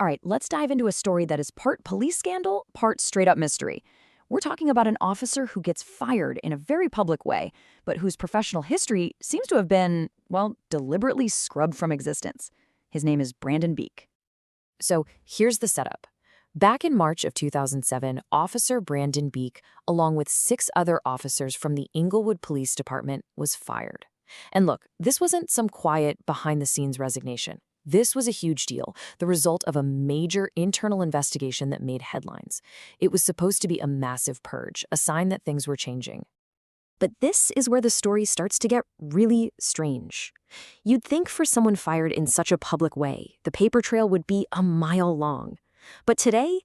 All right, let's dive into a story that is part police scandal, part straight-up mystery. We're talking about an officer who gets fired in a very public way, but whose professional history seems to have been, well, deliberately scrubbed from existence. His name is Brandon Beak. So here's the setup. Back in March of 2007, Officer Brandon Beak, along with 6 other officers from the Inglewood Police Department, was fired. And look, this wasn't some quiet, behind-the-scenes resignation. This was a huge deal, the result of a major internal investigation that made headlines. It was supposed to be a massive purge, a sign that things were changing. But this is where the story starts to get really strange. You'd think for someone fired in such a public way, the paper trail would be a mile long. But today,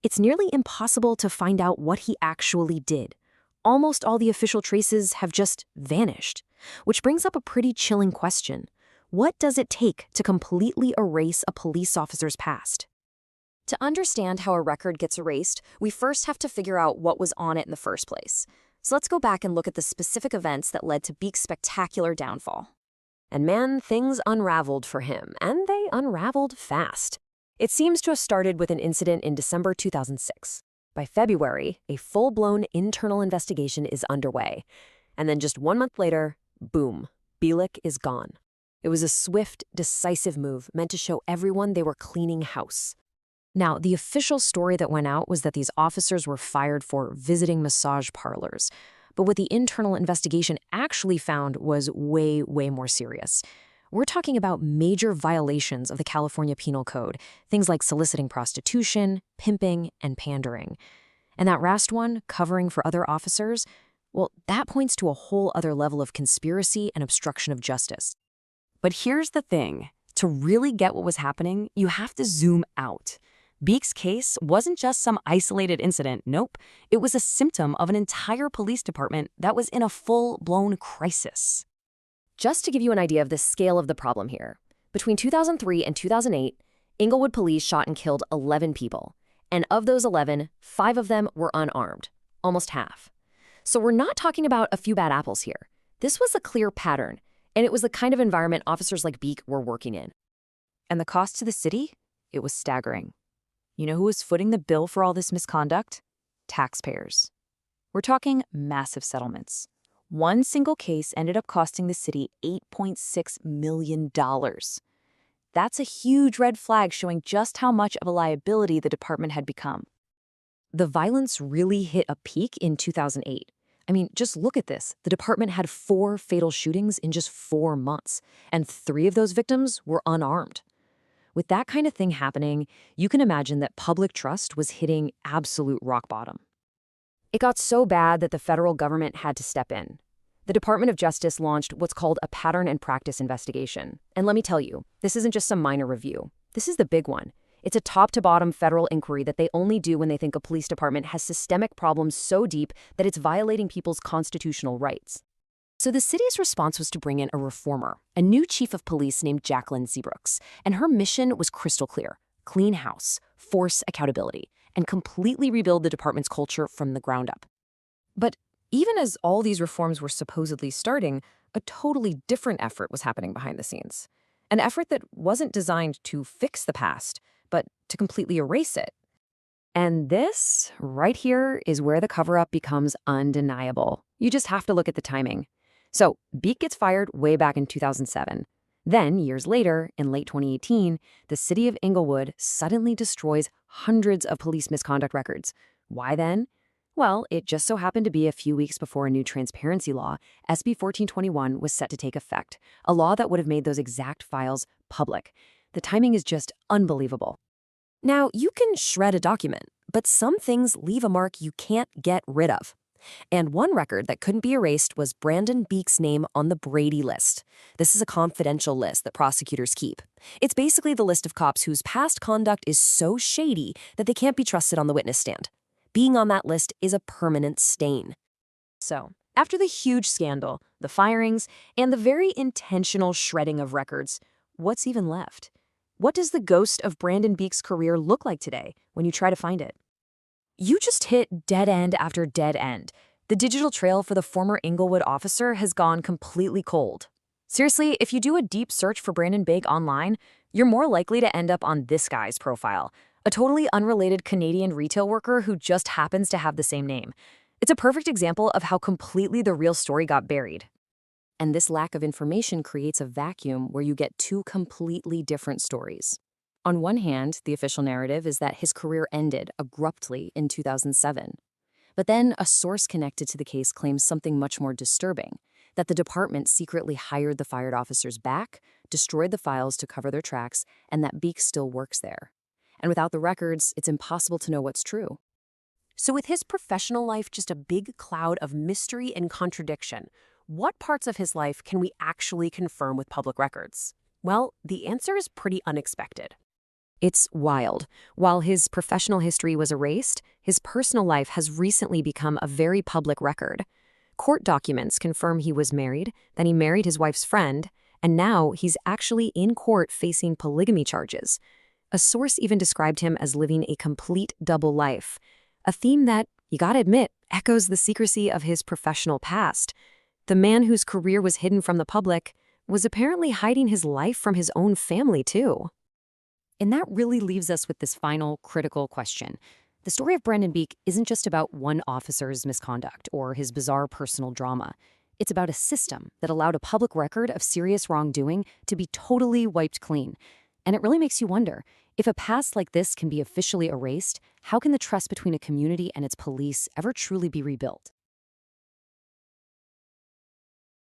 it's nearly impossible to find out what he actually did. Almost all the official traces have just vanished, which brings up a pretty chilling question. What does it take to completely erase a police officer's past? To understand how a record gets erased, we first have to figure out what was on it in the first place. So let's go back and look at the specific events that led to Beak's spectacular downfall. And man, things unraveled for him, and they unraveled fast. It seems to have started with an incident in December 2006. By February, a full-blown internal investigation is underway. And then just 1 month later, boom, Beak is gone. It was a swift, decisive move meant to show everyone they were cleaning house. Now, the official story that went out was that these officers were fired for visiting massage parlors. But what the internal investigation actually found was way, way more serious. We're talking about major violations of the California Penal Code, things like soliciting prostitution, pimping, and pandering. And that last one, covering for other officers, well, that points to a whole other level of conspiracy and obstruction of justice. But here's the thing. To really get what was happening, you have to zoom out. Beak's case wasn't just some isolated incident, nope. It was a symptom of an entire police department that was in a full-blown crisis. Just to give you an idea of the scale of the problem here, between 2003 and 2008, Inglewood Police shot and killed 11 people. And of those 11, 5 of them were unarmed, almost half. So we're not talking about a few bad apples here. This was a clear pattern, and it was the kind of environment officers like Beak were working in. And the cost to the city? It was staggering. You know who was footing the bill for all this misconduct? Taxpayers. We're talking massive settlements. One single case ended up costing the city $8.6 million. That's a huge red flag showing just how much of a liability the department had become. The violence really hit a peak in 2008. I mean, just look at this. The department had 4 fatal shootings in just 4 months, and 3 of those victims were unarmed. With that kind of thing happening, you can imagine that public trust was hitting absolute rock bottom. It got so bad that the federal government had to step in. The Department of Justice launched what's called a pattern and practice investigation. And let me tell you, this isn't just some minor review. This is the big one. It's a top-to-bottom federal inquiry that they only do when they think a police department has systemic problems so deep that it's violating people's constitutional rights. So the city's response was to bring in a reformer, a new chief of police named Jacqueline Seabrooks, and her mission was crystal clear: clean house, force accountability, and completely rebuild the department's culture from the ground up. But even as all these reforms were supposedly starting, a totally different effort was happening behind the scenes. An effort that wasn't designed to fix the past, but to completely erase it. And this, right here, is where the cover-up becomes undeniable. You just have to look at the timing. So, Beak gets fired way back in 2007. Then, years later, in late 2018, the city of Inglewood suddenly destroys hundreds of police misconduct records. Why then? Well, it just so happened to be a few weeks before a new transparency law, SB 1421, was set to take effect, a law that would have made those exact files public. The timing is just unbelievable. Now, you can shred a document, but some things leave a mark you can't get rid of. And one record that couldn't be erased was Brandon Beak's name on the Brady list. This is a confidential list that prosecutors keep. It's basically the list of cops whose past conduct is so shady that they can't be trusted on the witness stand. Being on that list is a permanent stain. So, after the huge scandal, the firings, and the very intentional shredding of records, what's even left? What does the ghost of Brandon Beak's career look like today when you try to find it? You just hit dead end after dead end. The digital trail for the former Inglewood officer has gone completely cold. Seriously, if you do a deep search for Brandon Beak online, you're more likely to end up on this guy's profile, a totally unrelated Canadian retail worker who just happens to have the same name. It's a perfect example of how completely the real story got buried. And this lack of information creates a vacuum where you get two completely different stories. On one hand, the official narrative is that his career ended abruptly in 2007. But then a source connected to the case claims something much more disturbing, that the department secretly hired the fired officers back, destroyed the files to cover their tracks, and that Beak still works there. And without the records, it's impossible to know what's true. So with his professional life just a big cloud of mystery and contradiction, what parts of his life can we actually confirm with public records? Well, the answer is pretty unexpected. It's wild. While his professional history was erased, his personal life has recently become a very public record. Court documents confirm he was married, then he married his wife's friend, and now he's actually in court facing polygamy charges. A source even described him as living a complete double life, a theme that, you gotta admit, echoes the secrecy of his professional past. The man whose career was hidden from the public was apparently hiding his life from his own family, too. And that really leaves us with this final critical question. The story of Brandon Beak isn't just about one officer's misconduct or his bizarre personal drama. It's about a system that allowed a public record of serious wrongdoing to be totally wiped clean. And it really makes you wonder, if a past like this can be officially erased, how can the trust between a community and its police ever truly be rebuilt?